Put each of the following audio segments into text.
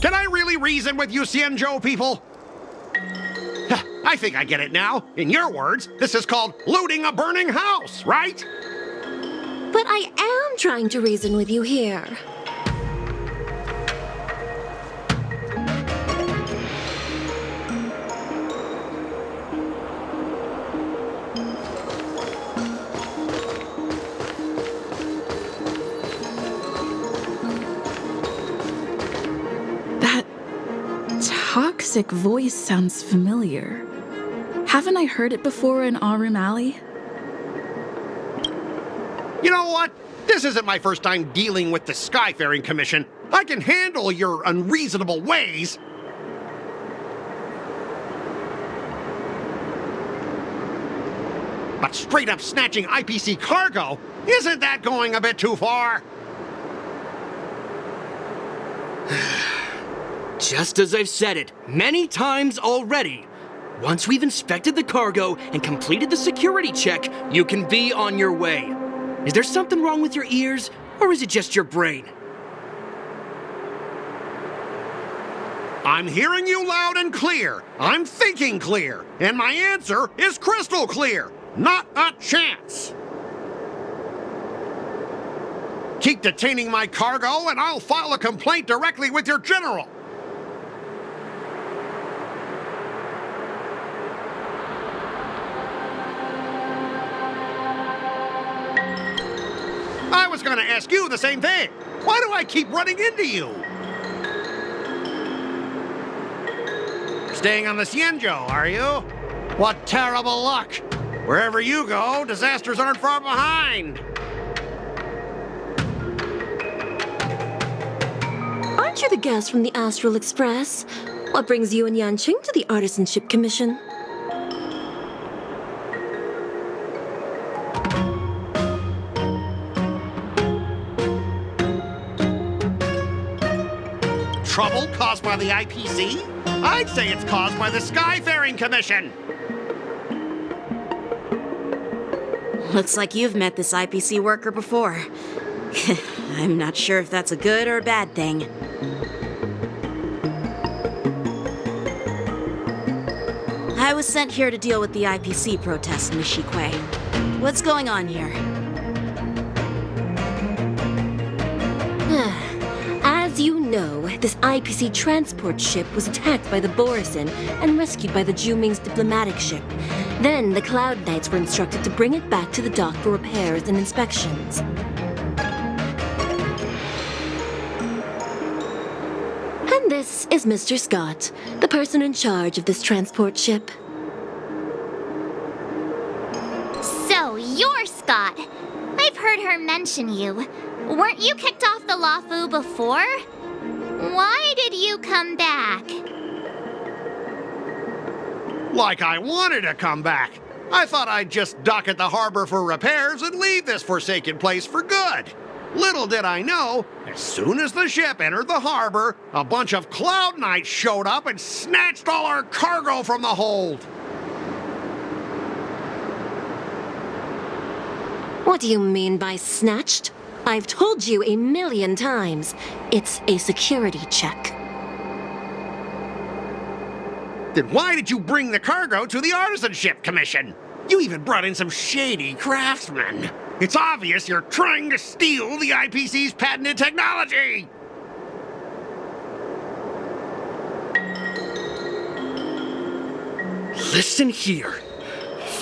Can I really reason with you Xianzhou people? I think I get it now. In your words, this is called looting a burning house, right? But I am trying to reason with you here. That toxic voice sounds familiar. Haven't I heard it before in Arum Alley? You know what? This isn't my first time dealing with the Skyfaring Commission. I can handle your unreasonable ways. But straight up snatching IPC cargo, isn't that going a bit too far? Just as I've said it many times already. Once we've inspected the cargo and completed the security check, you can be on your way. Is there something wrong with your ears, or is it just your brain? I'm hearing you loud and clear. I'm thinking clear. And my answer is crystal clear. Not a chance. Keep detaining my cargo and I'll file a complaint directly with your general. I was going to ask you the same thing. Why do I keep running into you? Staying on the Xianzhou, are you? What terrible luck. Wherever you go, disasters aren't far behind. Aren't you the guest from the Astral Express? What brings you and Yanqing to the Artisanship Commission? Trouble caused by the IPC? I'd say it's caused by the Skyfaring Commission. Looks like you've met this IPC worker before. I'm not sure if that's a good or a bad thing. I was sent here to deal with the IPC protests in Nishikwe. What's going on here? As you know, this IPC transport ship was attacked by the Borisin and rescued by the Juming's diplomatic ship. Then the Cloud Knights were instructed to bring it back to the dock for repairs and inspections. And this is Mr. Scott, the person in charge of this transport ship. So, you're Scott. I've heard her mention you. Weren't you kicked off the Lafu before? Why did you come back? Like I wanted to come back. I thought I'd just dock at the harbor for repairs and leave this forsaken place for good. Little did I know, as soon as the ship entered the harbor, a bunch of Cloud Knights showed up and snatched all our cargo from the hold. What do you mean by snatched? I've told you 1,000,000 times. It's a security check. Then why did you bring the cargo to the Artisanship Commission? You even brought in some shady craftsmen. It's obvious you're trying to steal the IPC's patented technology! Listen here.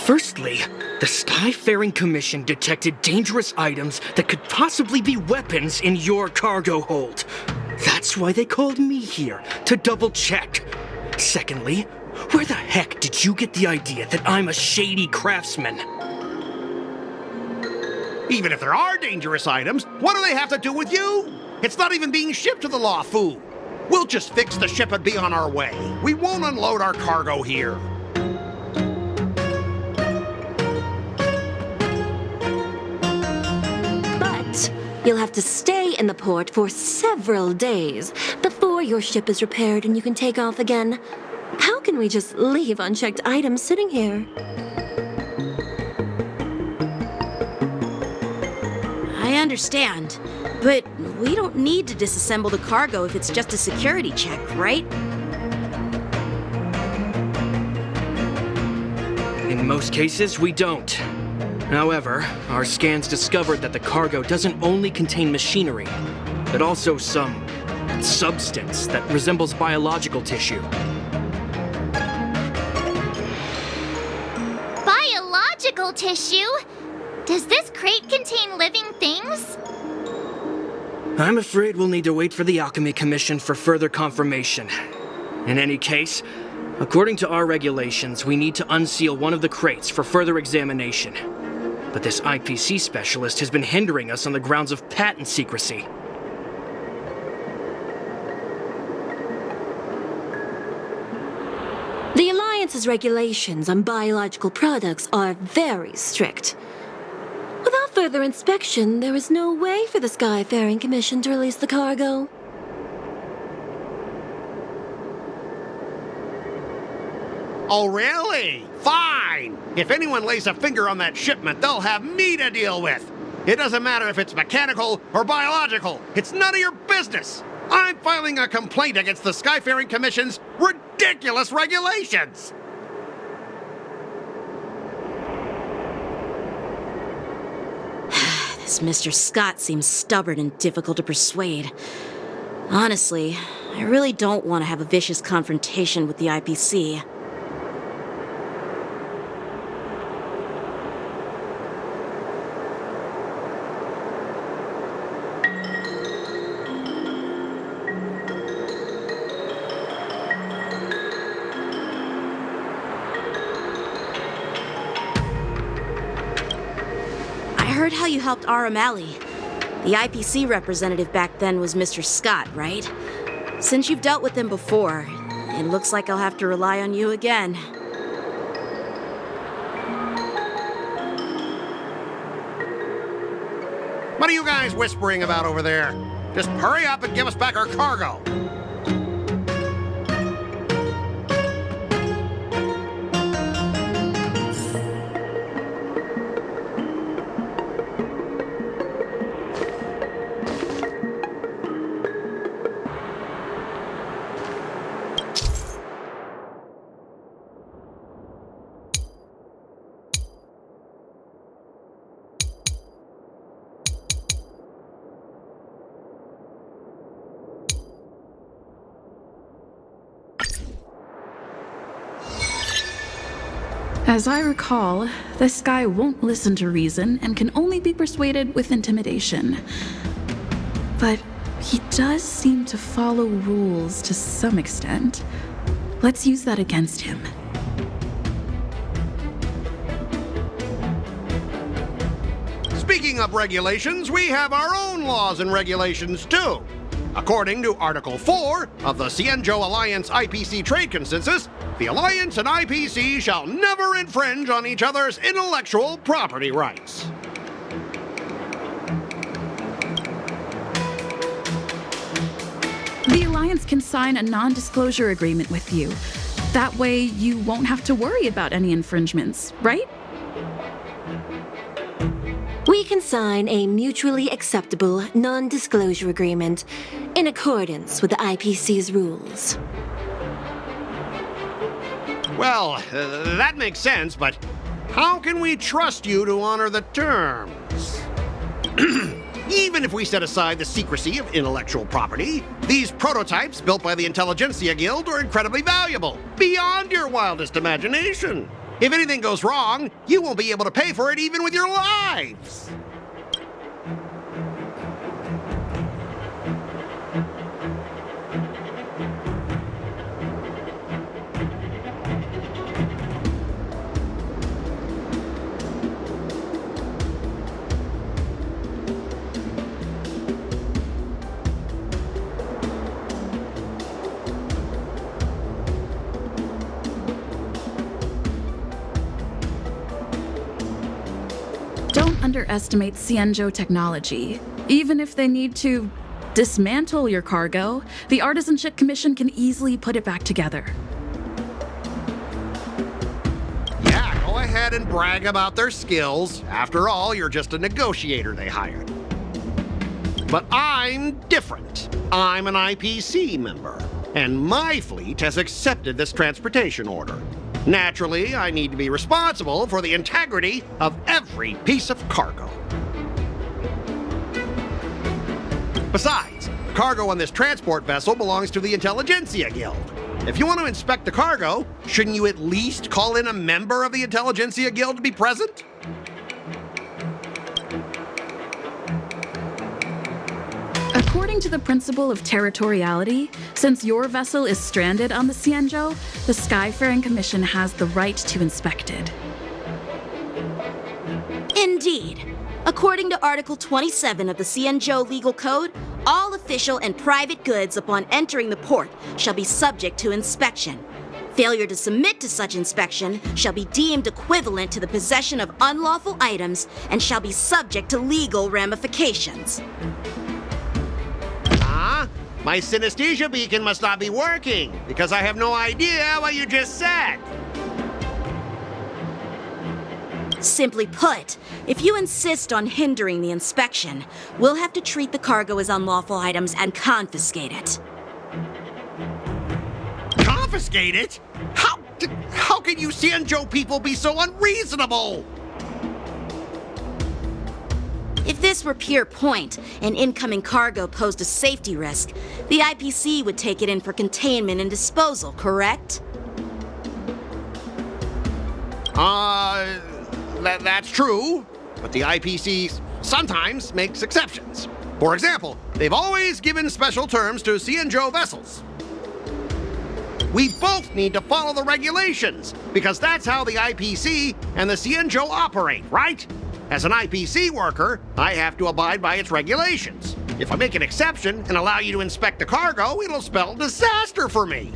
Firstly, the Skyfaring Commission detected dangerous items that could possibly be weapons in your cargo hold. That's why they called me here, to double-check. Secondly, where the heck did you get the idea that I'm a shady craftsman? Even if there are dangerous items, what do they have to do with you? It's not even being shipped to the Lafu. We'll just fix the ship and be on our way. We won't unload our cargo here. But you'll have to stay in the port for several days before your ship is repaired and you can take off again. How can we just leave unchecked items sitting here? I understand. But we don't need to disassemble the cargo if it's just a security check, right? In most cases, we don't. However, our scans discovered that the cargo doesn't only contain machinery, but also some substance that resembles biological tissue. Biological tissue? Does this crate contain living things? I'm afraid we'll need to wait for the Alchemy Commission for further confirmation. In any case, according to our regulations, we need to unseal one of the crates for further examination. But this IPC specialist has been hindering us on the grounds of patent secrecy. The Alliance's regulations on biological products are very strict. Without further inspection, there is no way for the Skyfaring Commission to release the cargo. Oh, really? Fine! If anyone lays a finger on that shipment, they'll have me to deal with. It doesn't matter if it's mechanical or biological. It's none of your business. I'm filing a complaint against the Skyfaring Commission's ridiculous regulations. This Mr. Scott seems stubborn and difficult to persuade. Honestly, I really don't want to have a vicious confrontation with the IPC. I heard how you helped R. O'Malley. The IPC representative back then was Mr. Scott, right? Since you've dealt with him before, it looks like I'll have to rely on you again. What are you guys whispering about over there? Just hurry up and give us back our cargo. As I recall, this guy won't listen to reason and can only be persuaded with intimidation. But he does seem to follow rules to some extent. Let's use that against him. Speaking of regulations, we have our own laws and regulations too. According to Article 4 of the Cienjo Alliance IPC Trade Consensus, the Alliance and IPC shall never infringe on each other's intellectual property rights. The Alliance can sign a non-disclosure agreement with you. That way, you won't have to worry about any infringements, right? We can sign a mutually acceptable non-disclosure agreement in accordance with the IPC's rules. Well, that makes sense, but how can we trust you to honor the terms? Even if we set aside the secrecy of intellectual property, these prototypes built by the Intelligentsia Guild are incredibly valuable, beyond your wildest imagination. If anything goes wrong, you won't be able to pay for it even with your lives. Don't underestimate Cienjo technology. Even if they need to dismantle your cargo, the Artisanship Commission can easily put it back together. Yeah, go ahead and brag about their skills. After all, you're just a negotiator they hired. But I'm different. I'm an IPC member, and my fleet has accepted this transportation order. Naturally, I need to be responsible for the integrity of every piece of cargo. Besides, cargo on this transport vessel belongs to the Intelligentsia Guild. If you want to inspect the cargo, shouldn't you at least call in a member of the Intelligentsia Guild to be present? According to the principle of territoriality, since your vessel is stranded on the Xianzhou, the Skyfaring Commission has the right to inspect it. Indeed. According to Article 27 of the Xianzhou Legal Code, all official and private goods upon entering the port shall be subject to inspection. Failure to submit to such inspection shall be deemed equivalent to the possession of unlawful items and shall be subject to legal ramifications. My synesthesia beacon must not be working, because I have no idea what you just said. Simply put, if you insist on hindering the inspection, we'll have to treat the cargo as unlawful items and confiscate it. Confiscate it? How can you Xianzhou people be so unreasonable? If this were pure point and incoming cargo posed a safety risk, the IPC would take it in for containment and disposal, correct? That's true, but the IPC sometimes makes exceptions. For example, they've always given special terms to Xianzhou vessels. We both need to follow the regulations, because that's how the IPC and the Xianzhou operate, right? As an IPC worker, I have to abide by its regulations. If I make an exception and allow you to inspect the cargo, it'll spell disaster for me.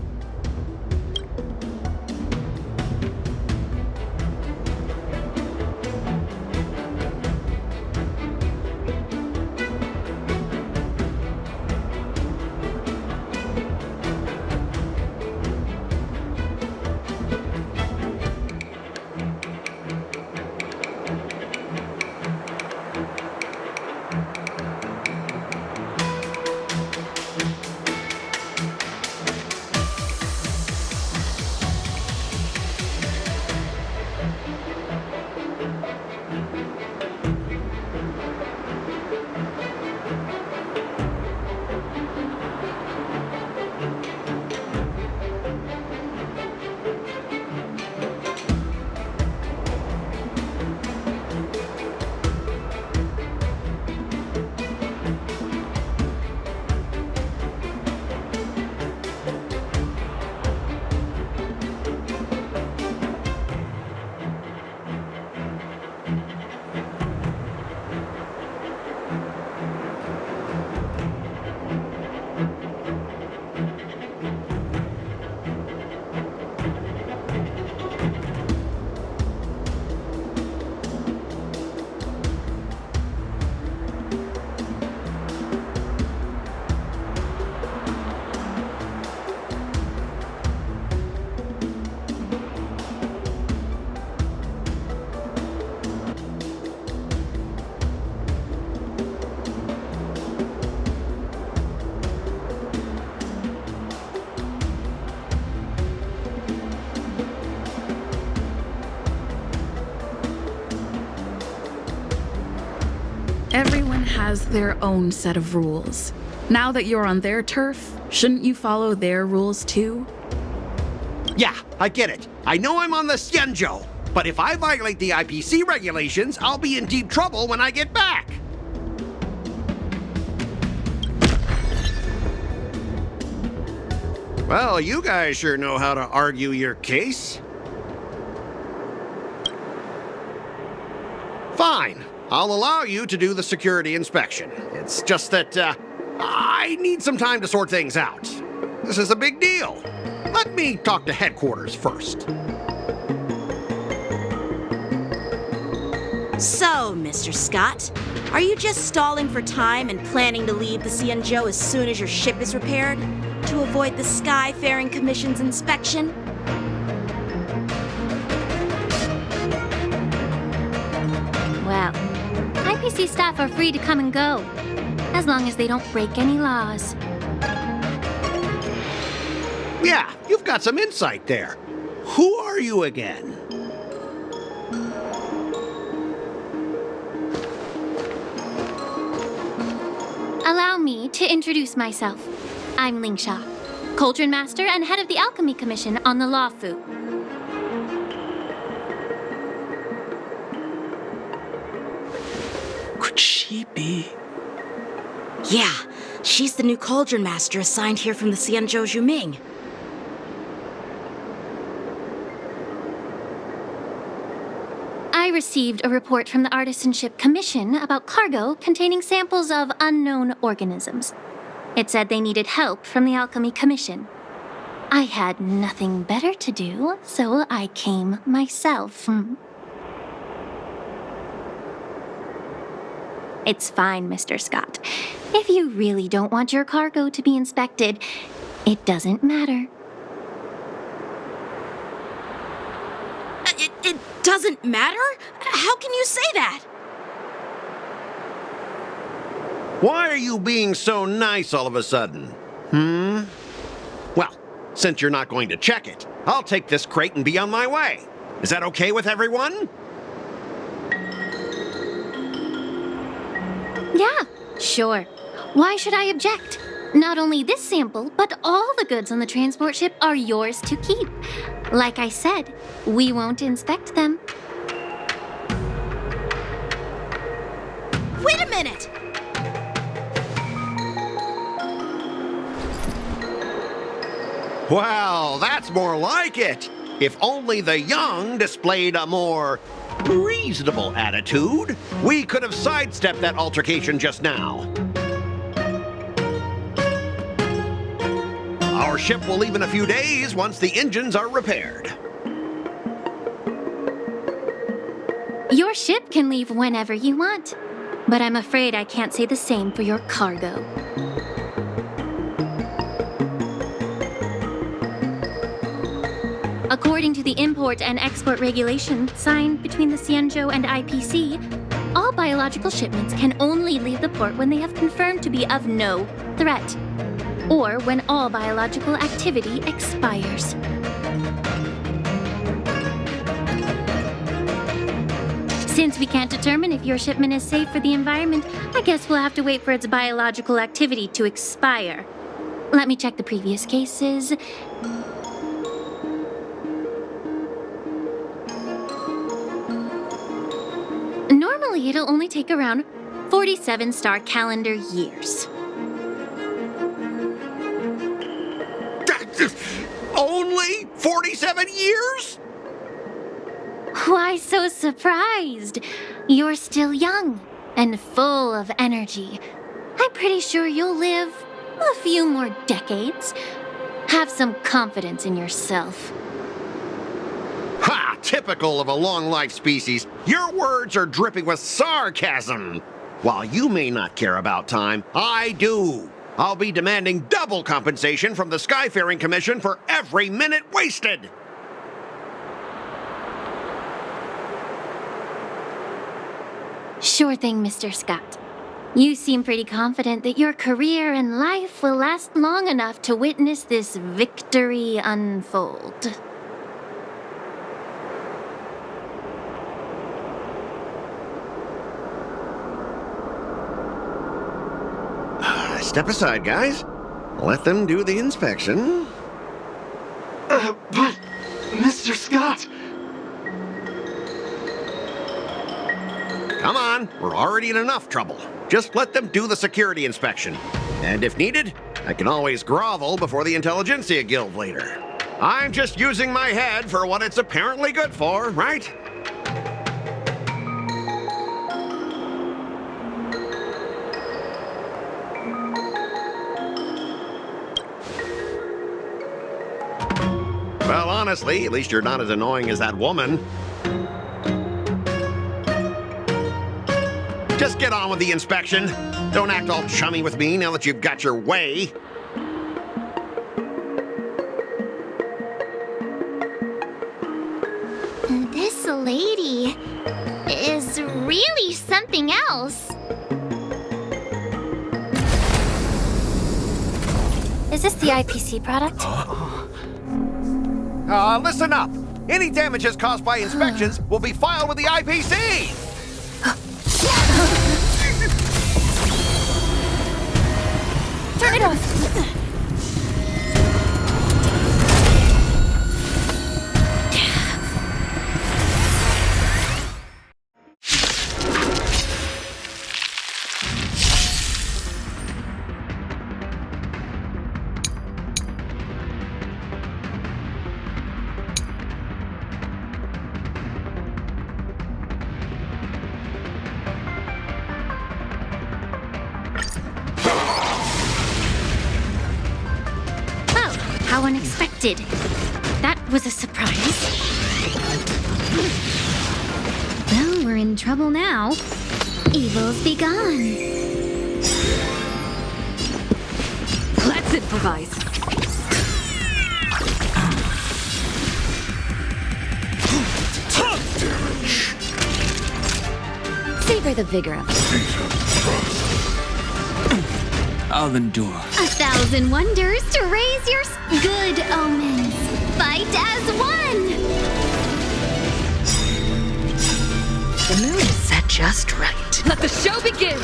Everyone has their own set of rules. Now that you're on their turf, shouldn't you follow their rules too? Yeah, I get it. I know I'm on the Xianzhou, but if I violate the IPC regulations, I'll be in deep trouble when I get back. Well, you guys sure know how to argue your case. Fine. I'll allow you to do the security inspection. It's just that, I need some time to sort things out. This is a big deal. Let me talk to headquarters first. So, Mr. Scott, are you just stalling for time and planning to leave the Xianzhou as soon as your ship is repaired? To avoid the Skyfaring Commission's inspection? Well, IPC staff are free to come and go. as long as they don't break any laws. Yeah, you've got some insight there. Who are you again? Allow me to introduce myself. I'm Lingsha, Cauldron Master and head of the Alchemy Commission on the Lawfu. Could she be? Yeah, she's the new Cauldron Master assigned here from the Xianzhou Juming. I received a report from the Artisanship Commission about cargo containing samples of unknown organisms. It said they needed help from the Alchemy Commission. I had nothing better to do, so I came myself. It's fine, Mr. Scott. If you really don't want your cargo to be inspected, it doesn't matter. It doesn't matter? How can you say that? Why are you being so nice all of a sudden? Well, since you're not going to check it, I'll take this crate and be on my way. Is that okay with everyone? Yeah, sure. Why should I object? Not only this sample, but all the goods on the transport ship are yours to keep. Like I said, we won't inspect them. Wait a minute! Well, that's more like it. If only the young displayed a more reasonable attitude, we could have sidestepped that altercation just now. Our ship will leave in a few days once the engines are repaired. Your ship can leave whenever you want, but I'm afraid I can't say the same for your cargo. According to the import and export regulation signed between the Xianzhou and IPC, all biological shipments can only leave the port when they have confirmed to be of no threat, or when all biological activity expires. Since we can't determine if your shipment is safe for the environment, I guess we'll have to wait for its biological activity to expire. Let me check the previous cases. Normally, it'll only take around 47 star calendar years. Only 47 years? Why so surprised? You're still young and full of energy. I'm pretty sure you'll live a few more decades. Have some confidence in yourself. Ha! Typical of a long-life species. Your words are dripping with sarcasm. While you may not care about time, I do. I'll be demanding double compensation from the Skyfaring Commission for every minute wasted. Sure thing, Mr. Scott. You seem pretty confident that your career and life will last long enough to witness this victory unfold. Step aside, guys. Let them do the inspection. But, Mr. Scott! Come on, we're already in enough trouble. Just let them do the security inspection. And if needed, I can always grovel before the Intelligentsia Guild later. I'm just using my head for what it's apparently good for, right? Well, honestly, at least you're not as annoying as that woman. Just get on with the inspection. Don't act all chummy with me now that you've got your way. This lady is really something else. Is this the IPC product? Listen up. Any damages caused by inspections will be filed with the IPC. Turn it off! How unexpected. That was a surprise. Well, we're in trouble now. Evil's be gone. Let's improvise. Savor the vigor of it. I'll endure. 1,000 wonders to raise your good omens. Fight as one! The mood is set just right. Let the show begin!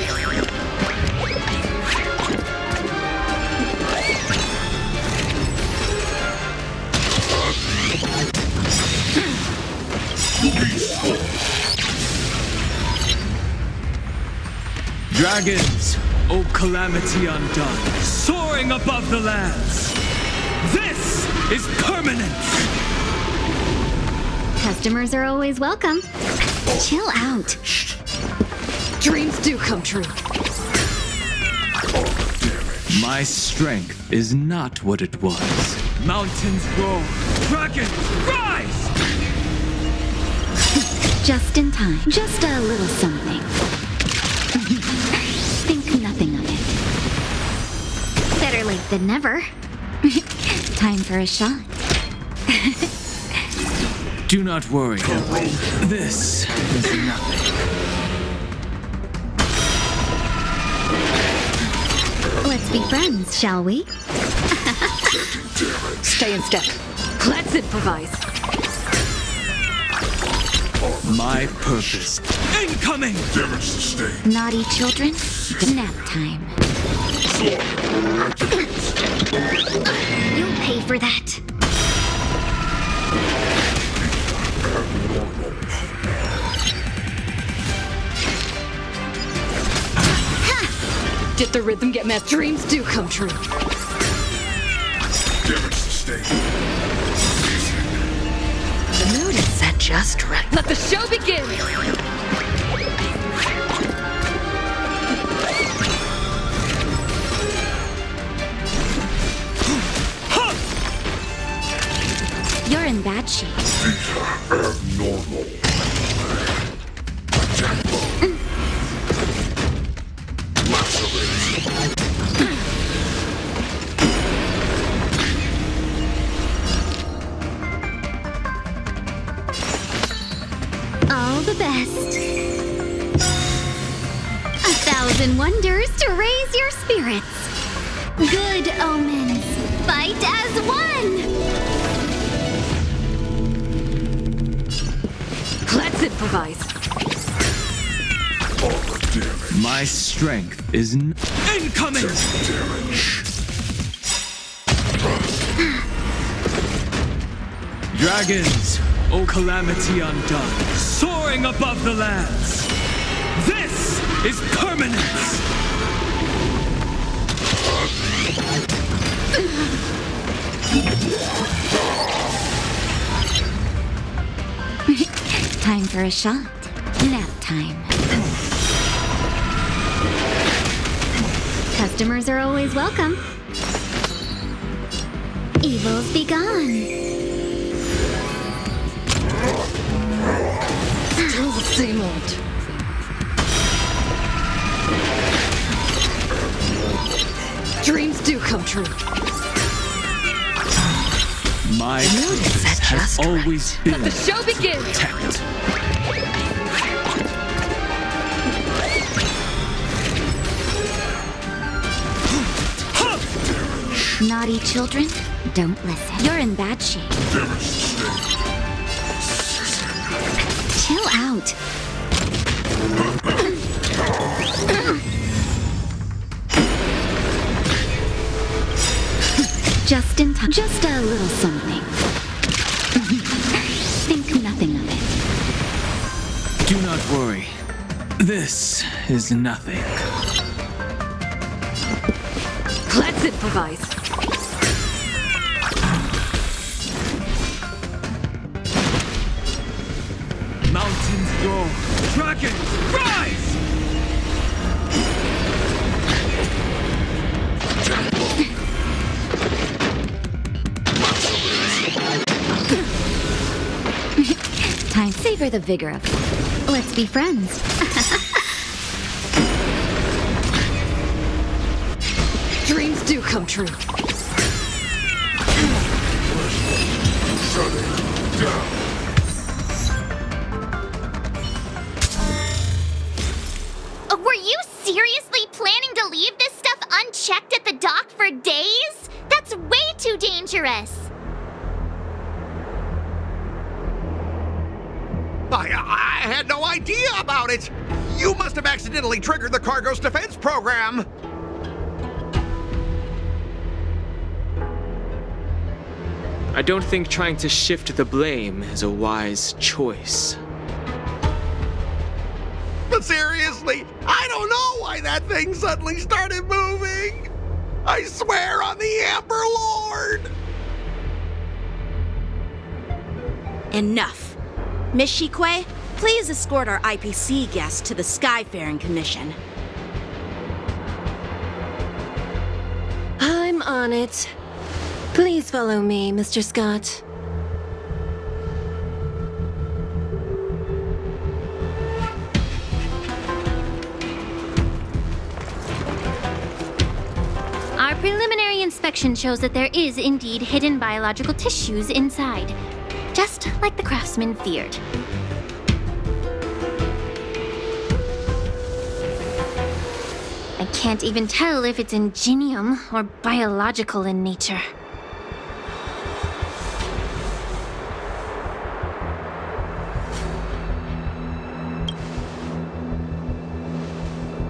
Dragons, O calamity undone, soaring above the lands. This is permanence. Customers are always welcome. Chill out. Dreams do come true. My strength is not what it was. Mountains roar, dragons rise! Just in time. Just a little something. Think nothing of it. Better late than never. Time for a shot. Do not worry. This is nothing. Let's be friends, shall we? Stay in step. Let's improvise. My purpose. Incoming! Naughty children, nap time. You'll pay for that. Did the rhythm get messed? Dreams do come true. The mood is set just right. Let the show begin! You're in bad shape. Abnormal. All the best. 1,000 wonders to raise your spirits. Good omens. Fight as one. Let's improvise. My strength is incoming! Dragons, O calamity undone, soaring above the lands. This is permanence! Time for a shot. Nap time. Customers are always welcome. Evils be gone. Still the same old. Dreams do come true. My purpose has always been Let the show begin! protect. Naughty children, don't listen. You're in bad shape. Chill out. Just in time. Just a little something. Think nothing of it. Do not worry. This is nothing. Let's improvise. Mountains roar. Dragons rise! Time. Savor the vigor of it. Let's be friends. Dreams do come true. Were you seriously planning to leave this stuff unchecked at the dock for days? That's way too dangerous. I had no idea about it. You must have accidentally triggered the cargo's defense program. I don't think trying to shift the blame is a wise choice. But seriously, I don't know why that thing suddenly started moving. I swear on the Amber Lord. Enough. Miss Shikwe, please escort our IPC guest to the Skyfaring Commission. I'm on it. Please follow me, Mr. Scott. Our preliminary inspection shows that there is indeed hidden biological tissues inside, just like the craftsman feared. I can't even tell if it's ingenium or biological in nature.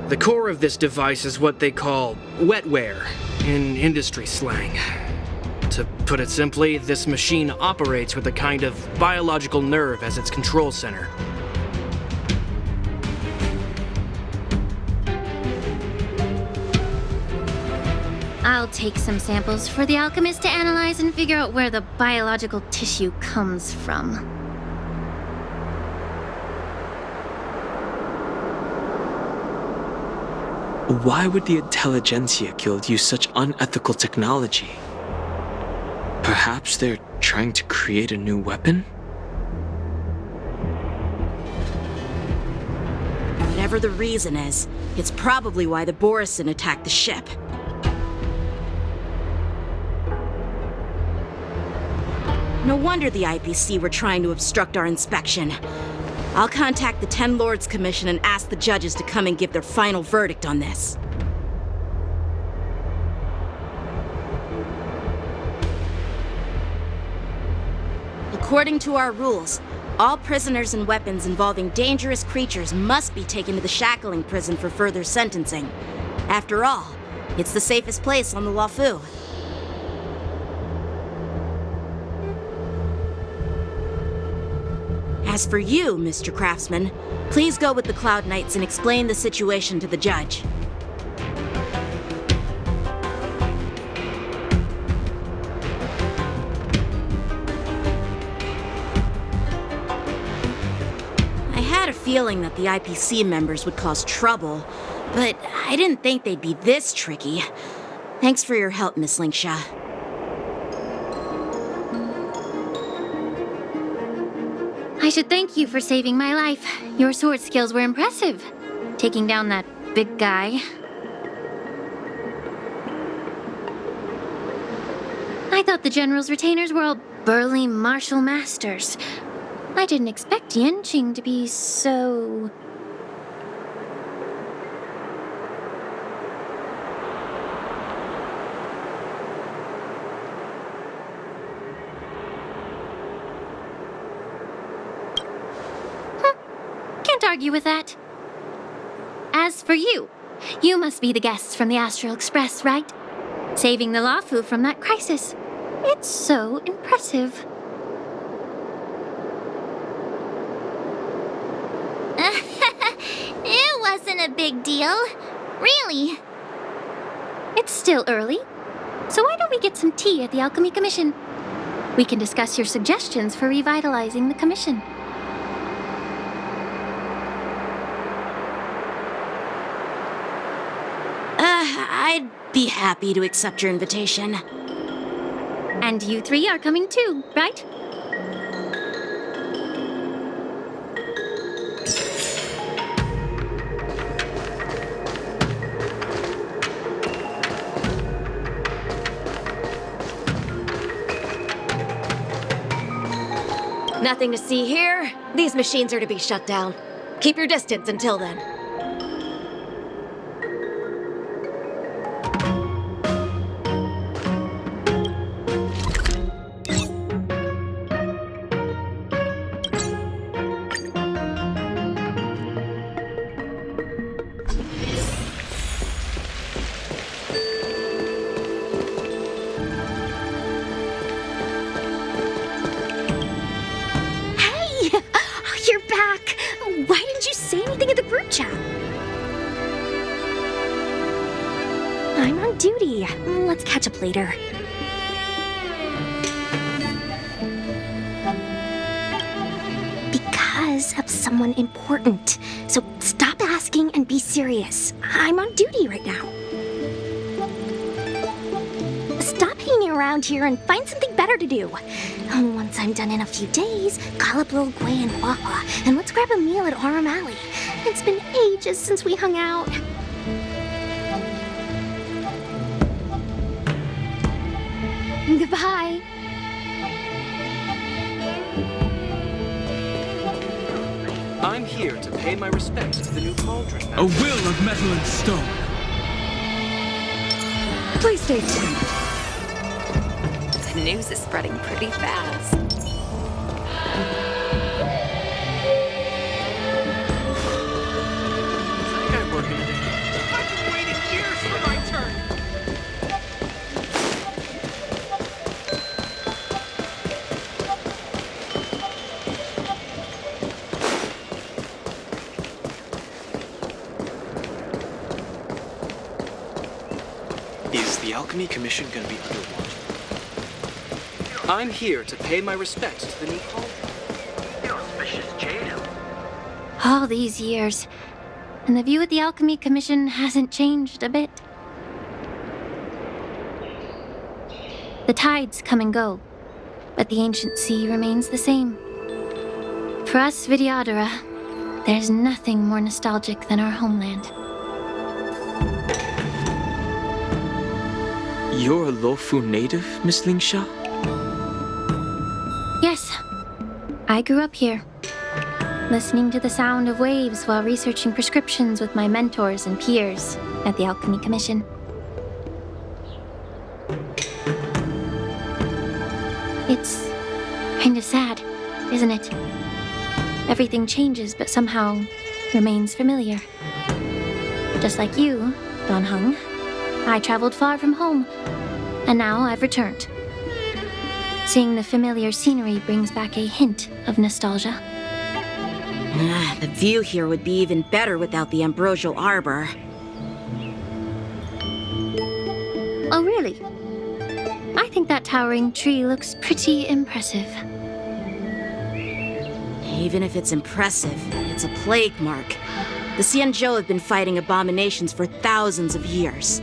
The core of this device is what they call wetware in industry slang. To put it simply, this machine operates with a kind of biological nerve as its control center. I'll take some samples for the alchemist to analyze and figure out where the biological tissue comes from. Why would the Intelligentsia Guild use such unethical technology? Perhaps they're trying to create a new weapon? Whatever the reason is, it's probably why the Borison attacked the ship. No wonder the IPC were trying to obstruct our inspection. I'll contact the Ten Lords Commission and ask the judges to come and give their final verdict on this. According to our rules, all prisoners and weapons involving dangerous creatures must be taken to the shackling prison for further sentencing. After all, it's the safest place on the Luofu. As for you, Mr. Craftsman, please go with the Cloud Knights and explain the situation to the judge. I had a feeling that the IPC members would cause trouble, but I didn't think they'd be this tricky. Thanks for your help, Miss Linksha. I should thank you for saving my life. Your sword skills were impressive. Taking down that big guy. I thought the General's retainers were all burly martial masters. I didn't expect Yenqing to be so... argue with that. As for you, you must be the guests from the Astral Express, right? Saving the Lafu from that crisis. It's so impressive. It wasn't a big deal. Really. It's still early, so why don't we get some tea at the Alchemy Commission? We can discuss your suggestions for revitalizing the commission. I'd be happy to accept your invitation. And you three are coming too, right? Nothing to see here. These machines are to be shut down. Keep your distance until then. You're back! Why didn't you say anything in the group chat? I'm on duty. Let's catch up later. Because of someone important. So stop asking and be serious. I'm on duty right now. Stop hanging around here and find something better to do. Once I'm done in a few days, call up Lil Gwei and Wawa, and let's grab a meal at Aurum Alley. It's been ages since we hung out. Goodbye. I'm here to pay my respects to the new cauldron. A will of metal and stone. Please stay tuned. The news is spreading pretty fast. I've been waiting years for my turn. Is the Alchemy Commission gonna be underwater? I'm here to pay my respects to the new cauldron. All these years, and the view at the Alchemy Commission hasn't changed a bit. The tides come and go, but the ancient sea remains the same. For us Vidyadhara, there's nothing more nostalgic than our homeland. You're a Lofu native, Miss Lingsha? Yes, I grew up here, listening to the sound of waves while researching prescriptions with my mentors and peers at the Alchemy Commission. It's kind of sad, isn't it? Everything changes but somehow remains familiar. Just like you, Don Hung, I traveled far from home, and now I've returned. Seeing the familiar scenery brings back a hint of nostalgia. The view here would be even better without the ambrosial arbor. Oh, really? I think that towering tree looks pretty impressive. Even if it's impressive, it's a plague mark. The Xianzhou have been fighting abominations for thousands of years.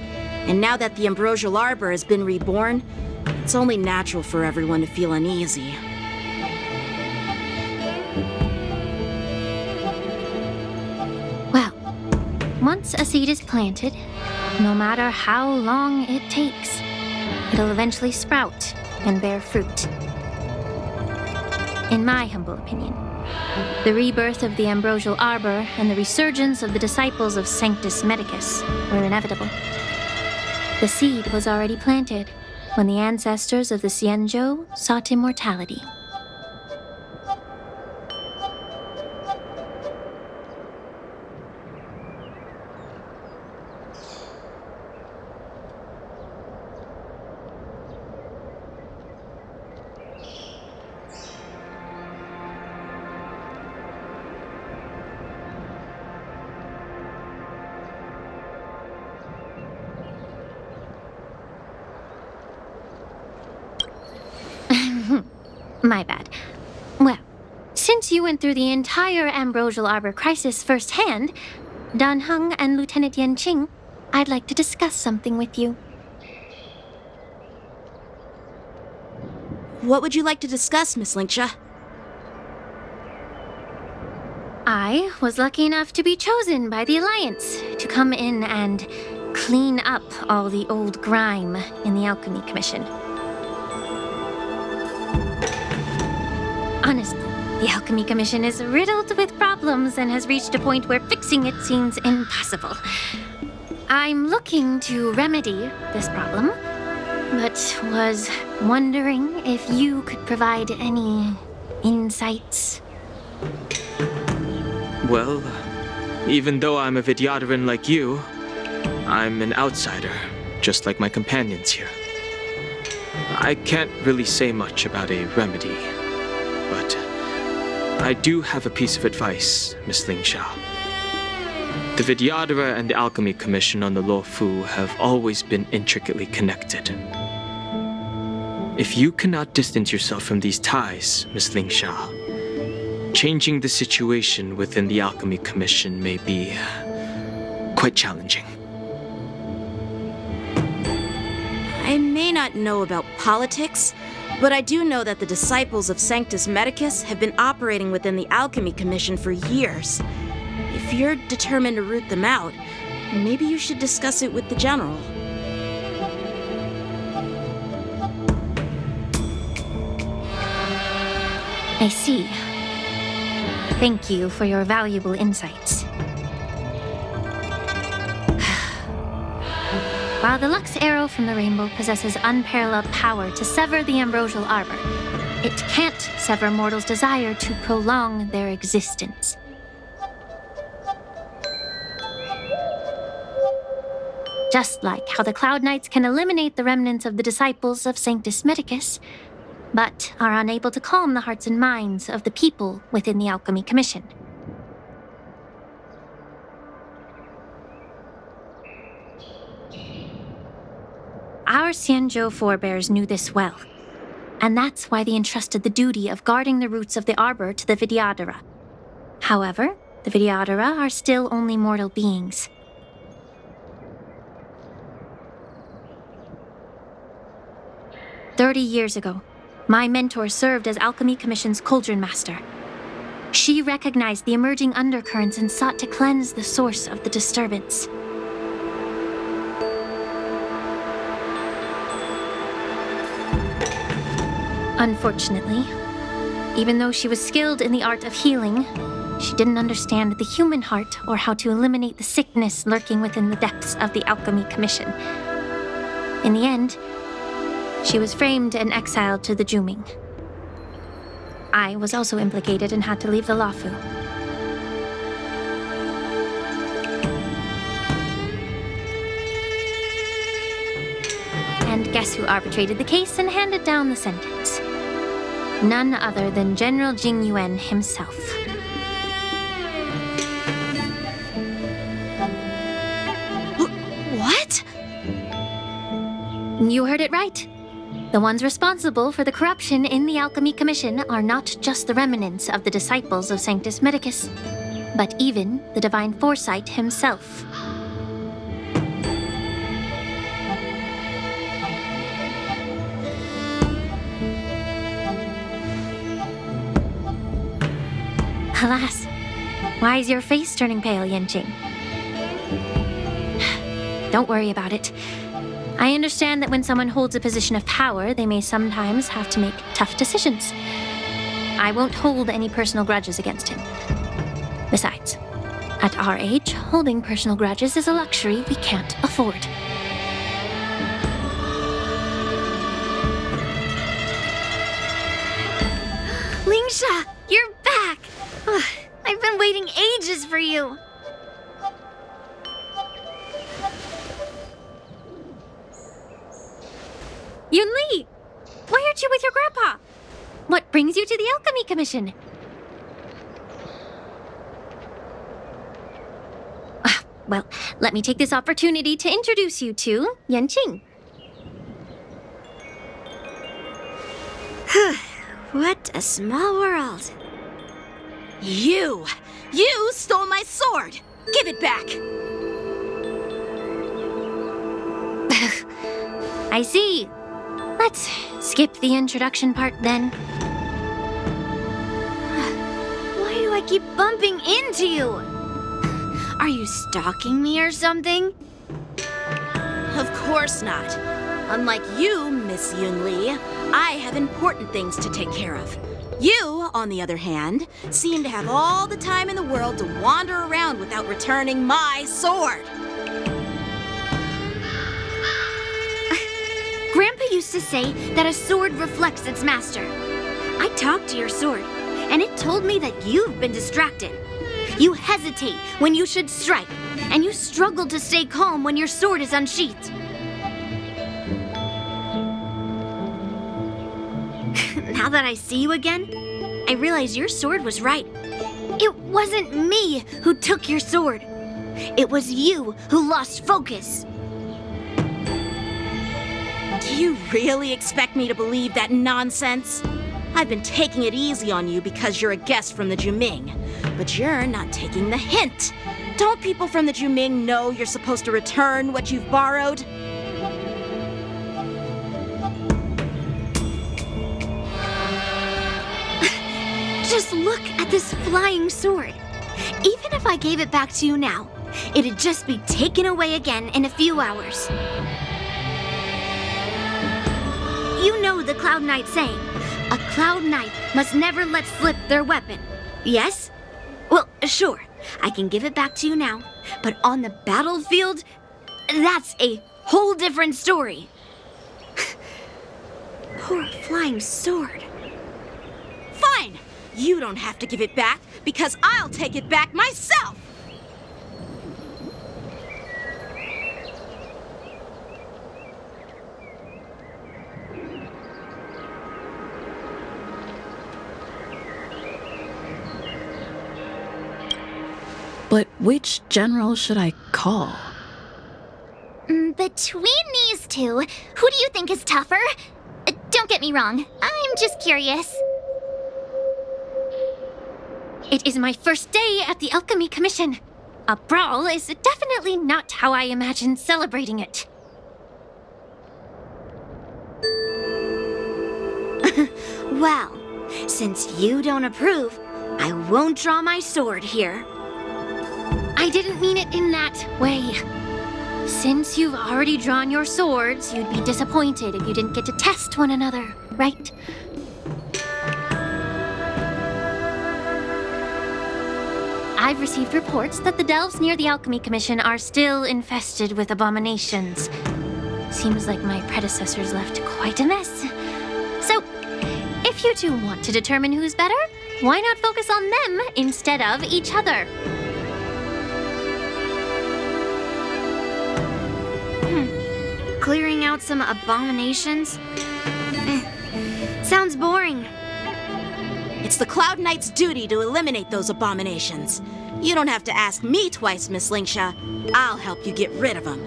And now that the ambrosial arbor has been reborn, it's only natural for everyone to feel uneasy. Well, once a seed is planted, no matter how long it takes, it'll eventually sprout and bear fruit. In my humble opinion, the rebirth of the ambrosial arbor and the resurgence of the disciples of Sanctus Medicus were inevitable. The seed was already planted when the ancestors of the Xianzhou sought immortality. My bad. Well, since you went through the entire Ambrosial Arbor crisis firsthand, Dan Heng and Lieutenant Yan Qing, I'd like to discuss something with you. What would you like to discuss, Miss Linksha? I was lucky enough to be chosen by the Alliance to come in and clean up all the old grime in the Alchemy Commission. Honestly, the Alchemy Commission is riddled with problems and has reached a point where fixing it seems impossible. I'm looking to remedy this problem, but was wondering if you could provide any insights. Well, even though I'm a Vidyadharan like you, I'm an outsider, just like my companions here. I can't really say much about a remedy, but I do have a piece of advice, Miss Lingsha. The Vidyadhara and the Alchemy Commission on the Luofu have always been intricately connected. If you cannot distance yourself from these ties, Miss Lingsha, changing the situation within the Alchemy Commission may be quite challenging. I may not know about politics, but I do know that the disciples of Sanctus Medicus have been operating within the Alchemy Commission for years. If you're determined to root them out, maybe you should discuss it with the General. I see. Thank you for your valuable insights. While the Lux Arrow from the Rainbow possesses unparalleled power to sever the Ambrosial Arbor, it can't sever mortals' desire to prolong their existence. Just like how the Cloud Knights can eliminate the remnants of the disciples of Sanctus Medicus, but are unable to calm the hearts and minds of the people within the Alchemy Commission. Our Xianzhou forebears knew this well, and that's why they entrusted the duty of guarding the roots of the Arbor to the Vidyadhara. However, the Vidyadhara are still only mortal beings. "30 years ago, my mentor served as Alchemy Commission's Cauldron Master. She recognized the emerging undercurrents and sought to cleanse the source of the disturbance. Unfortunately, even though she was skilled in the art of healing, she didn't understand the human heart or how to eliminate the sickness lurking within the depths of the Alchemy Commission. In the end, she was framed and exiled to the Juming. I was also implicated and had to leave the Luofu. And guess who arbitrated the case and handed down the sentence? None other than General Jing Yuan himself. What? You heard it right. The ones responsible for the corruption in the Alchemy Commission are not just the remnants of the disciples of Sanctus Medicus, but even the Divine Foresight himself. Alas, why is your face turning pale, Yanqing? Don't worry about it. I understand that when someone holds a position of power, they may sometimes have to make tough decisions. I won't hold any personal grudges against him. Besides, at our age, holding personal grudges is a luxury we can't afford. Lingsha, you're back! Ugh, I've been waiting ages for you. Yunli! Why aren't you with your grandpa? What brings you to the Alchemy Commission? Well, let me take this opportunity to introduce you to Yanqing. What a small world. You stole my sword! Give it back! I see. Let's skip the introduction part then. Why do I keep bumping into you? Are you stalking me or something? Of course not. Unlike you, Miss Yun Li, I have important things to take care of. You, on the other hand, seem to have all the time in the world to wander around without returning my sword. Grandpa used to say that a sword reflects its master. I talked to your sword, and it told me that you've been distracted. You hesitate when you should strike, and you struggle to stay calm when your sword is unsheathed. Now that I see you again, I realize your sword was right. It wasn't me who took your sword. It was you who lost focus. Do you really expect me to believe that nonsense? I've been taking it easy on you because you're a guest from the Juming, but you're not taking the hint. Don't people from the Juming know you're supposed to return what you've borrowed? Just look at this flying sword. Even if I gave it back to you now, it'd just be taken away again in a few hours. You know the Cloud Knight saying, a Cloud Knight must never let slip their weapon. Yes? Well, sure, I can give it back to you now, but on the battlefield, that's a whole different story. Poor flying sword. Fine! You don't have to give it back, because I'll take it back myself! But which general should I call? Between these two, who do you think is tougher? Don't get me wrong, I'm just curious. It is my first day at the Alchemy Commission. A brawl is definitely not how I imagined celebrating it. Well, since you don't approve, I won't draw my sword here. I didn't mean it in that way. Since you've already drawn your swords, you'd be disappointed if you didn't get to test one another, right? I've received reports that the delves near the Alchemy Commission are still infested with abominations. Seems like my predecessors left quite a mess. So, if you two want to determine who's better, why not focus on them instead of each other? Clearing out some abominations? Sounds boring. It's the Cloud Knight's duty to eliminate those abominations. You don't have to ask me twice, Miss Lingsha. I'll help you get rid of them.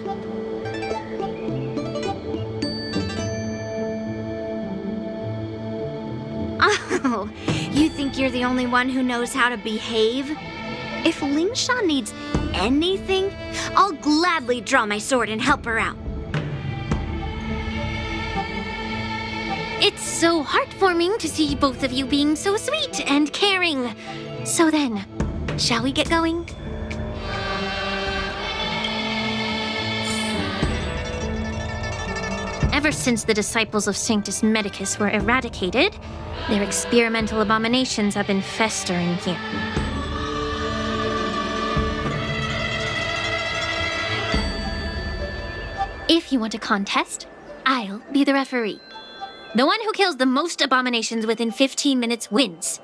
Oh, you think you're the only one who knows how to behave? If Lingsha needs anything, I'll gladly draw my sword and help her out. It's so heartwarming to see both of you being so sweet and caring. So then, shall we get going? Ever since the disciples of Sanctus Medicus were eradicated, their experimental abominations have been festering here. If you want a contest, I'll be the referee. The one who kills the most abominations within 15 minutes wins.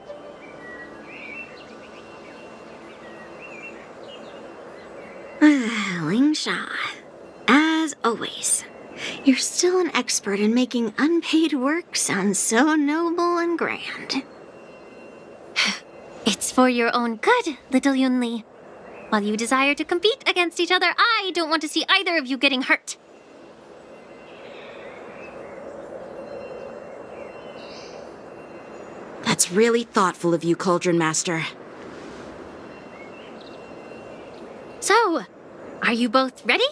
Lingsha, as always, you're still an expert in making unpaid work sound so noble and grand. It's for your own good, little Yunli. While you desire to compete against each other, I don't want to see either of you getting hurt. That's really thoughtful of you, Cauldron Master. So, are you both ready?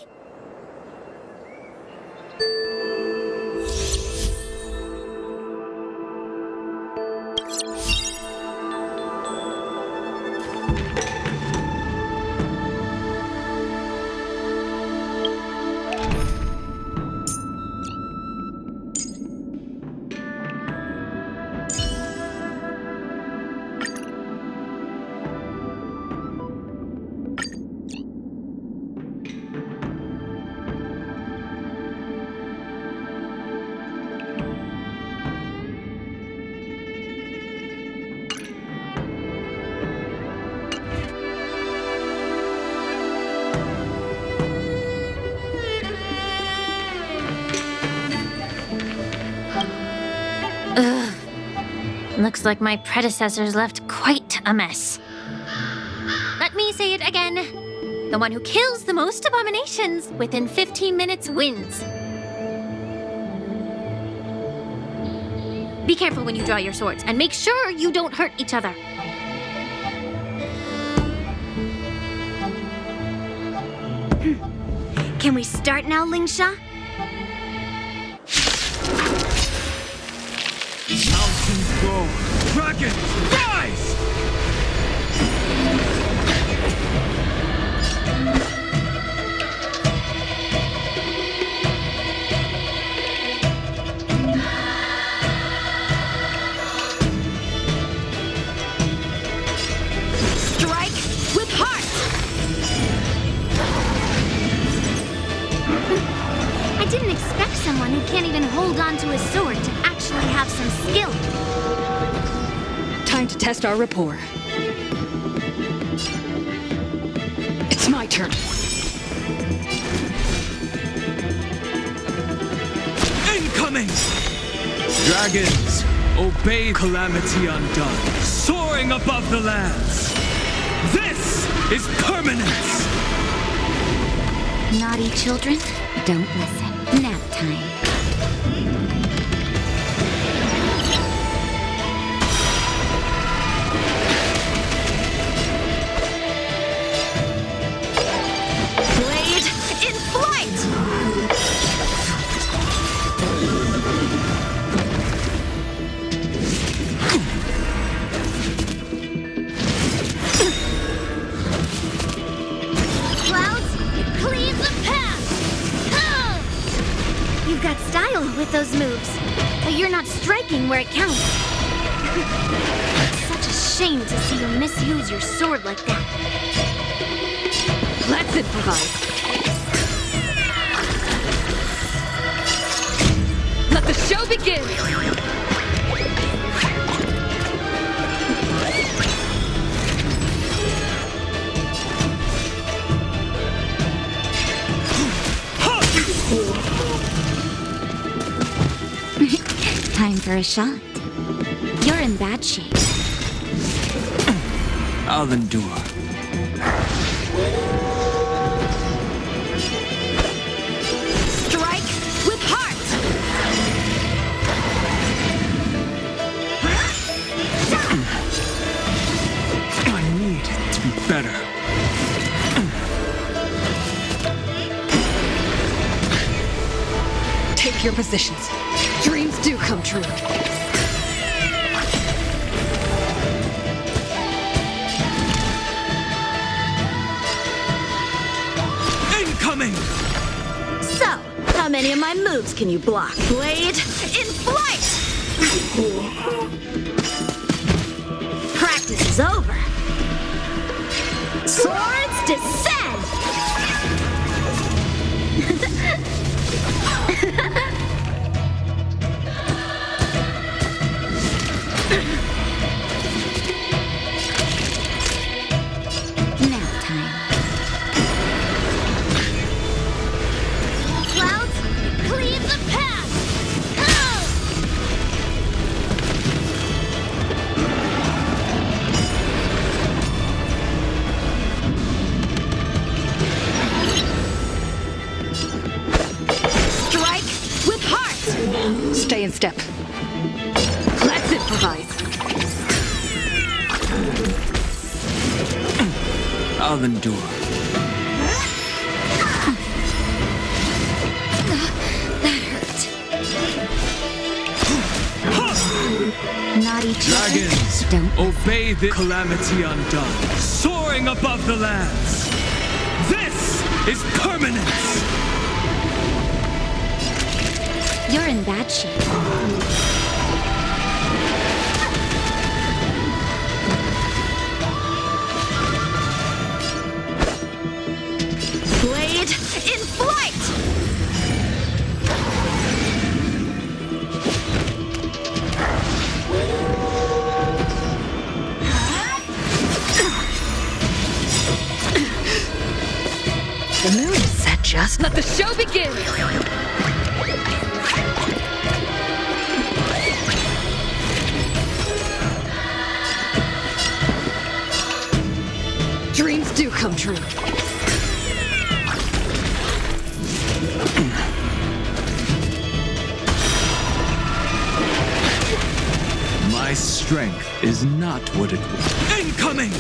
Looks like my predecessors left quite a mess. Let me say it again. The one who kills the most abominations within 15 minutes wins. Be careful when you draw your swords, and make sure you don't hurt each other. Can we start now, Lingsha? Mountains roar, dragons rise! Strike with heart! I didn't expect someone who can't even hold on to his sword to actually have some skill. Time to test our rapport. It's my turn. Incoming! Dragons, obey Calamity Undone, soaring above the lands. This is permanence! Naughty children, don't listen. Nap time. Blade in flight! Clouds, cleave the path! You've got style with those moves, but you're not striking where it counts. It's such a shame to see you misuse your sword like that. Let's improvise. Let the show begin! Time for a shot. You're in bad shape. I'll endure. Strike with heart! I need to be better. Take your positions. Dreams do come true. Incoming! So, how many of my moves can you block? Blade in flight! Practice is over. Swords descend! Nap time. Clouds, cleave the path! Strike with heart! Stay in step. Let's improvise. I'll endure. That hurt. Naughty Dragons, don't obey the calamity undone, soaring above the lands. This is permanence. You're in bad shape. Blade in flight! The moon is set just. Let the show begin! Dreams do come true. My strength is not what it was. Incoming!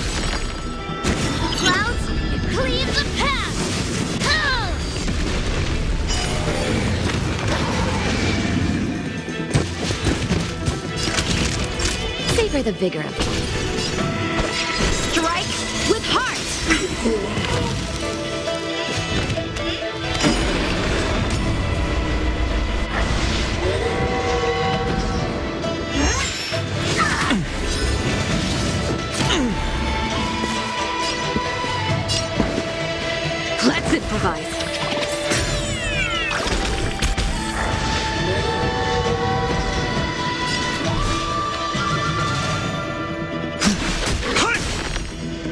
Clouds, cleave the path! Savor the vigor of life. Strike with heart! Let's improvise.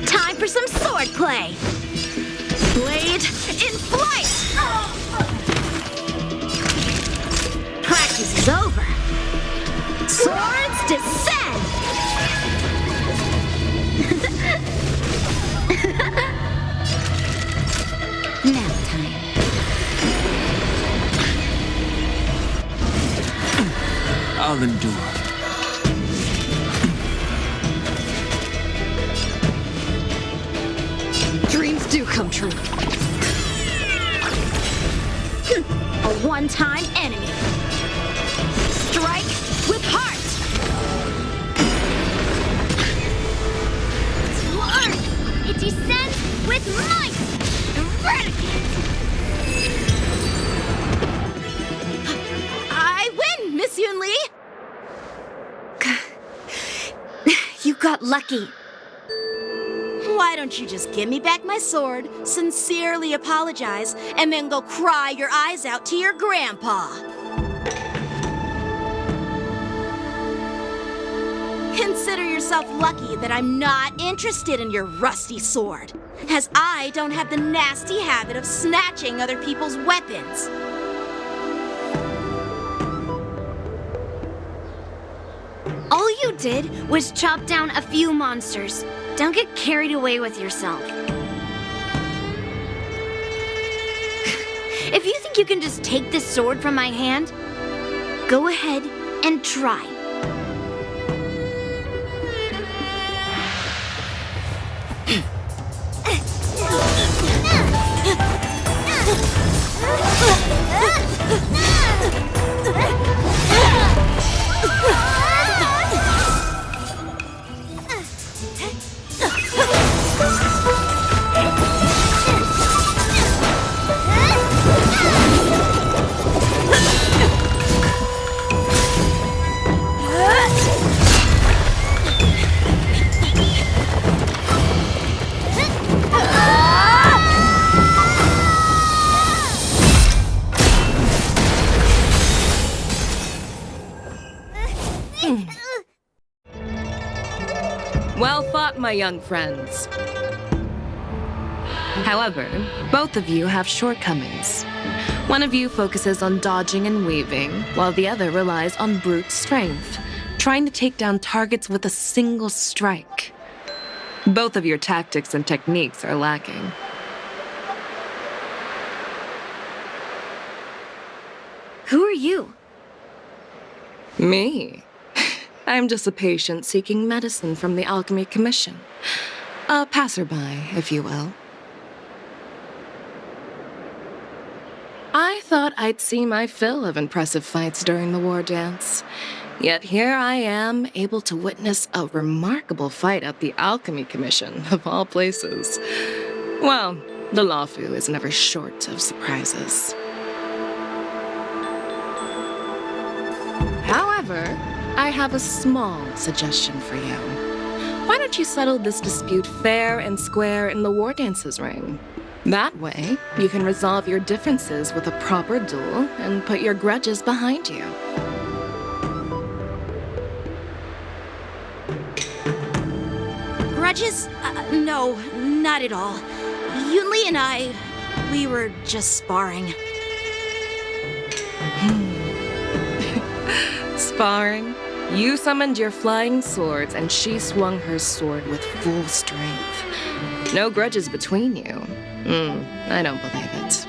Time for some sword play! Blade in flight! Practice is over. Swords descend! Nap time. I'll endure. Dreams do come true. A one-time enemy. Strike with heart! Sword! It descends with might! Eradicate! I win, Miss Yoon Lee! You got lucky. Why don't you just give me back my sword, sincerely apologize, and then go cry your eyes out to your grandpa? Consider yourself lucky that I'm not interested in your rusty sword, as I don't have the nasty habit of snatching other people's weapons. All you did was chop down a few monsters. Don't get carried away with yourself. If you think you can just take this sword from my hand, go ahead and try. Well fought, my young friends. However, both of you have shortcomings. One of you focuses on dodging and weaving, while the other relies on brute strength, trying to take down targets with a single strike. Both of your tactics and techniques are lacking. Who are you? Me? I'm just a patient seeking medicine from the Alchemy Commission. A passerby, if you will. I thought I'd see my fill of impressive fights during the war dance. Yet here I am, able to witness a remarkable fight at the Alchemy Commission, of all places. Well, the Lawfu is never short of surprises. However, I have a small suggestion for you. Why don't you settle this dispute fair and square in the war dances ring? That way, you can resolve your differences with a proper duel and put your grudges behind you. Grudges? No, not at all. Yunli and I, we were just sparring. Sparring? You summoned your flying swords and she swung her sword with full strength. No grudges between you. I don't believe it.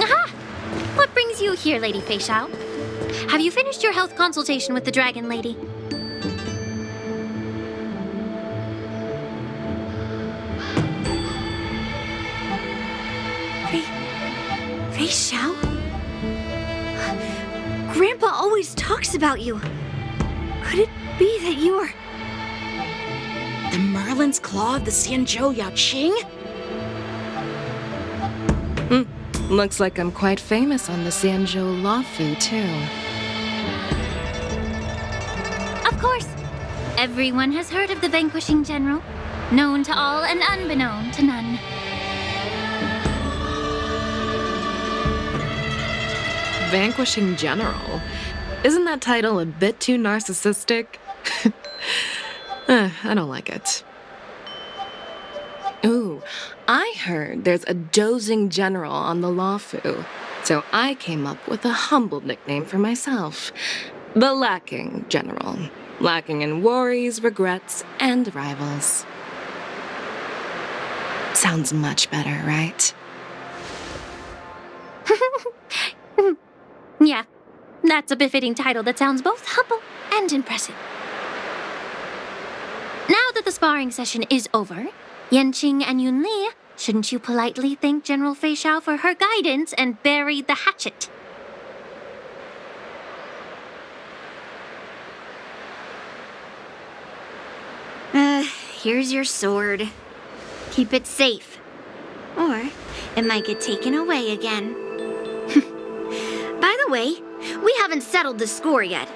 Aha! What brings you here, Lady Fei Xiao? Have you finished your health consultation with the Dragon Lady? Fei Xiao? Grandpa always talks about you. Could it be that you are... The Merlin's Claw of the Xianzhou Yaoqing? Looks like I'm quite famous on the Xianzhou Lawfu, too. Of course. Everyone has heard of the Vanquishing General. Known to all and unbeknown to none. Vanquishing General? Isn't that title a bit too narcissistic? I don't like it. Ooh, I heard there's a dozing general on the Lawfu, so I came up with a humble nickname for myself. The Lacking General. Lacking in worries, regrets, and rivals. Sounds much better, right? Yeah, that's a befitting title that sounds both humble and impressive. Now that the sparring session is over, Yanqing and Yunli, shouldn't you politely thank General Fei Xiao for her guidance and bury the hatchet? Here's your sword. Keep it safe. Or it might get taken away again. By the way, we haven't settled the score yet.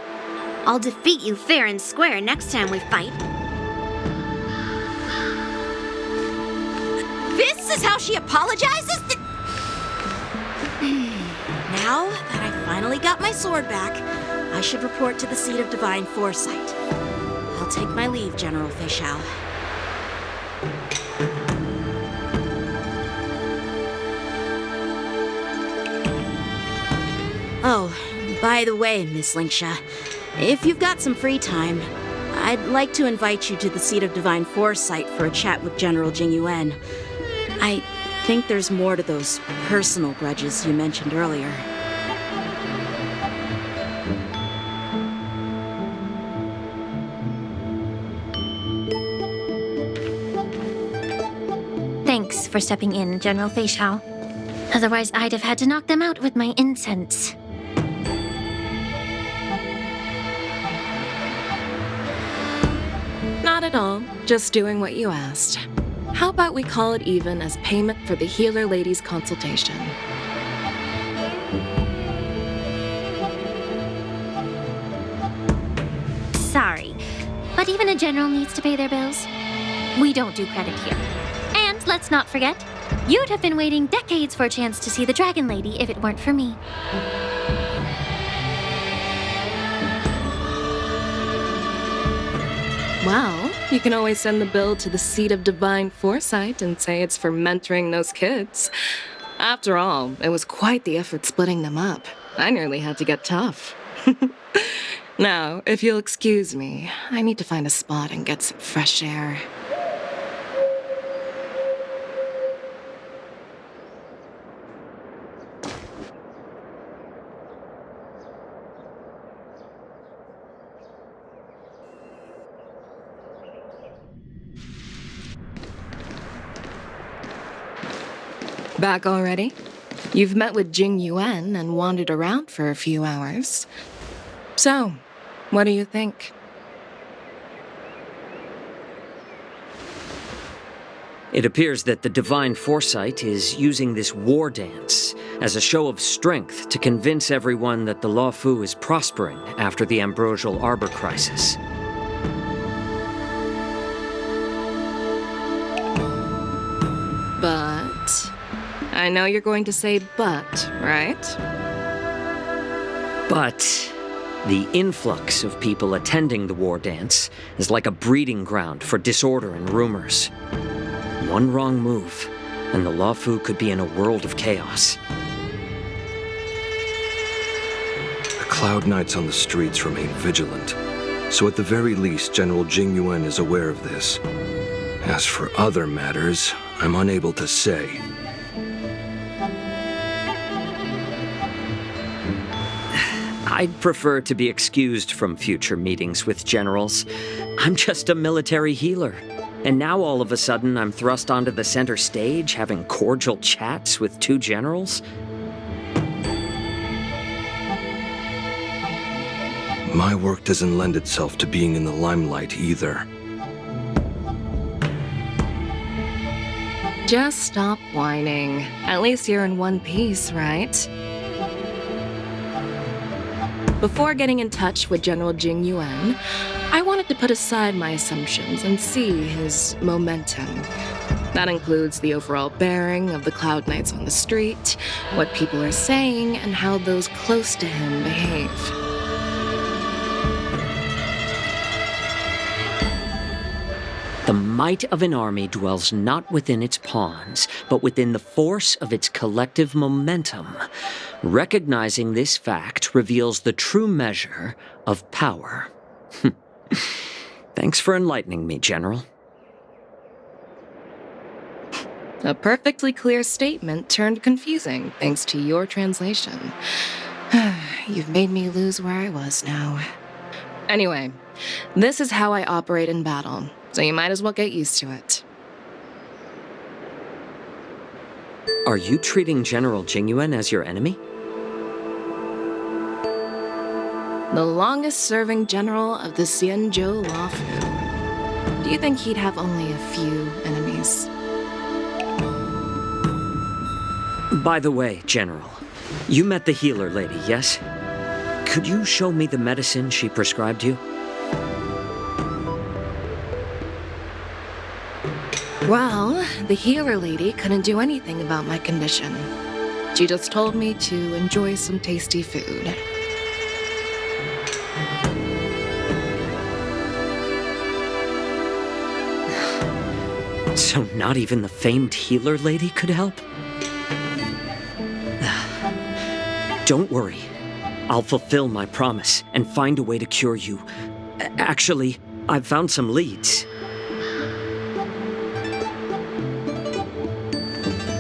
I'll defeat you fair and square next time we fight. This is how she apologizes? Now that I finally got my sword back, I should report to the seat of divine foresight. I'll take my leave, General Fei Xiao. Oh, by the way, Miss Lingsha, if you've got some free time, I'd like to invite you to the seat of divine foresight for a chat with General Jing Yuan. I think there's more to those personal grudges you mentioned earlier. Thanks for stepping in, General Fei Xiao. Otherwise, I'd have had to knock them out with my incense. Not at all. Just doing what you asked. How about we call it even as payment for the healer lady's consultation? Sorry, but even a general needs to pay their bills. We don't do credit here. And let's not forget, you'd have been waiting decades for a chance to see the Dragon Lady if it weren't for me. Well, you can always send the bill to the seat of divine foresight and say it's for mentoring those kids. After all, it was quite the effort splitting them up. I nearly had to get tough. Now, if you'll excuse me, I need to find a spot and get some fresh air. Back already? You've met with Jing Yuan and wandered around for a few hours. So, what do you think? It appears that the Divine Foresight is using this war dance as a show of strength to convince everyone that the Luofu is prospering after the Ambrosial Arbor crisis. But... I know you're going to say but, right? But the influx of people attending the war dance is like a breeding ground for disorder and rumors. One wrong move, and the Luofu could be in a world of chaos. The Cloud Knights on the streets remain vigilant, so at the very least, General Jing Yuan is aware of this. As for other matters, I'm unable to say. I'd prefer to be excused from future meetings with generals. I'm just a military healer. And now all of a sudden I'm thrust onto the center stage having cordial chats with two generals? My work doesn't lend itself to being in the limelight either. Just stop whining. At least you're in one piece, right? Before getting in touch with General Jing Yuan, I wanted to put aside my assumptions and see his momentum. That includes the overall bearing of the Cloud Knights on the street, what people are saying, and how those close to him behave. The might of an army dwells not within its pawns, but within the force of its collective momentum. Recognizing this fact reveals the true measure of power. Thanks for enlightening me, General. A perfectly clear statement turned confusing thanks to your translation. You've made me lose where I was now. Anyway, this is how I operate in battle, so you might as well get used to it. Are you treating General Jing Yuan as your enemy? The longest-serving general of the Xianzhou Luofu. Do you think he'd have only a few enemies? By the way, General, you met the healer lady, yes? Could you show me the medicine she prescribed you? Well, the healer lady couldn't do anything about my condition. She just told me to enjoy some tasty food. So not even the famed healer lady could help? Don't worry. I'll fulfill my promise and find a way to cure you. Actually, I've found some leads.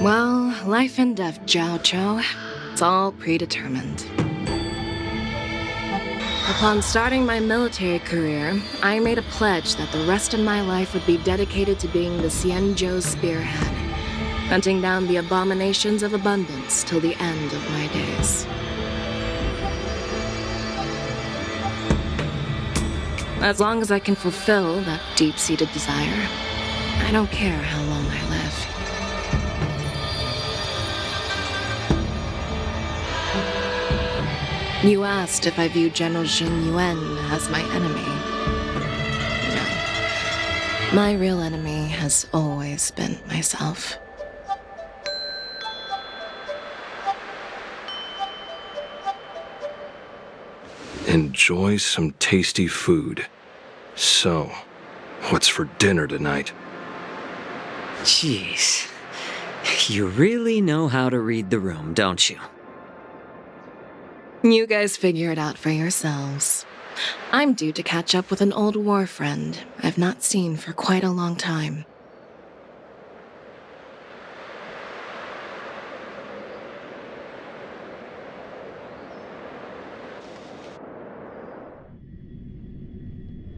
Well, life and death, Jiao Chou. It's all predetermined. Upon starting my military career, I made a pledge that the rest of my life would be dedicated to being the Xianzhou spearhead, hunting down the abominations of abundance till the end of my days. As long as I can fulfill that deep-seated desire, I don't care how long I live. You asked if I view General Jing Yuan as my enemy. No. My real enemy has always been myself. Enjoy some tasty food. So, what's for dinner tonight? Jeez. You really know how to read the room, don't you? You guys figure it out for yourselves. I'm due to catch up with an old war friend I've not seen for quite a long time.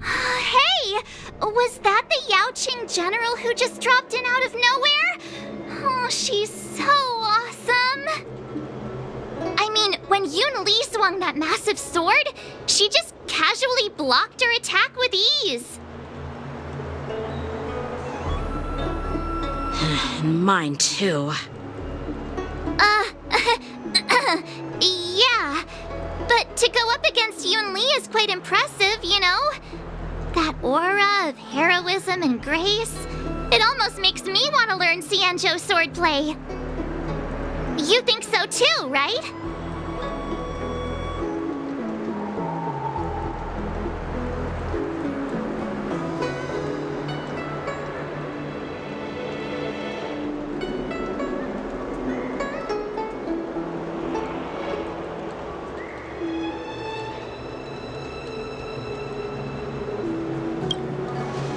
Hey! Was that the Yaoqing general who just dropped in out of nowhere? Oh, she's so awesome! I mean, when Yoon Lee swung that massive sword, she just casually blocked her attack with ease. Mine too. Yeah. But to go up against Yoon Lee is quite impressive, you know? That aura of heroism and grace. It almost makes me want to learn Xianzhou swordplay. You think so too, right?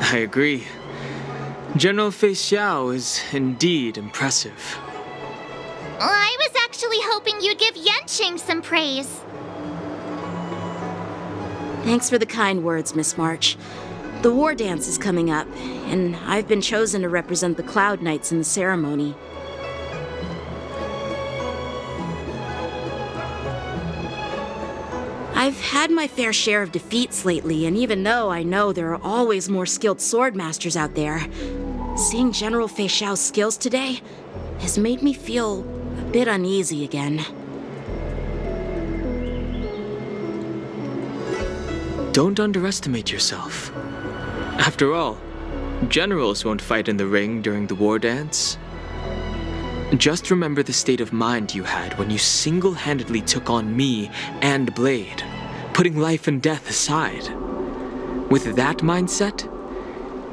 I agree. General Fei Xiao is indeed impressive. I was actually hoping you'd give Yanqing some praise. Thanks for the kind words, Miss March. The war dance is coming up, and I've been chosen to represent the Cloud Knights in the ceremony. I've had my fair share of defeats lately, and even though I know there are always more skilled sword masters out there, seeing General Fei Xiao's skills today has made me feel a bit uneasy again. Don't underestimate yourself. After all, generals won't fight in the ring during the war dance. Just remember the state of mind you had when you single-handedly took on me and Blade, putting life and death aside. With that mindset,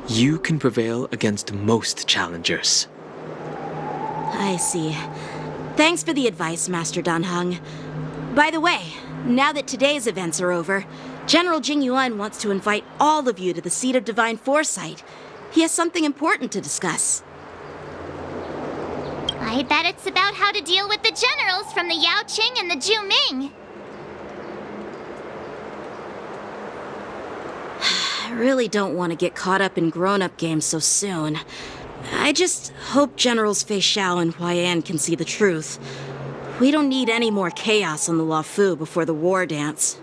you can prevail against most challengers. I see. Thanks for the advice, Master Dan Heng. By the way, now that today's events are over, General Jing Yuan wants to invite all of you to the Seat of Divine Foresight. He has something important to discuss. I bet it's about how to deal with the generals from the Yao Qing and the Zhu Ming. I really don't want to get caught up in grown-up games so soon. I just hope Generals Fei Xiao and Huaiyan can see the truth. We don't need any more chaos on the Luofu before the war dance.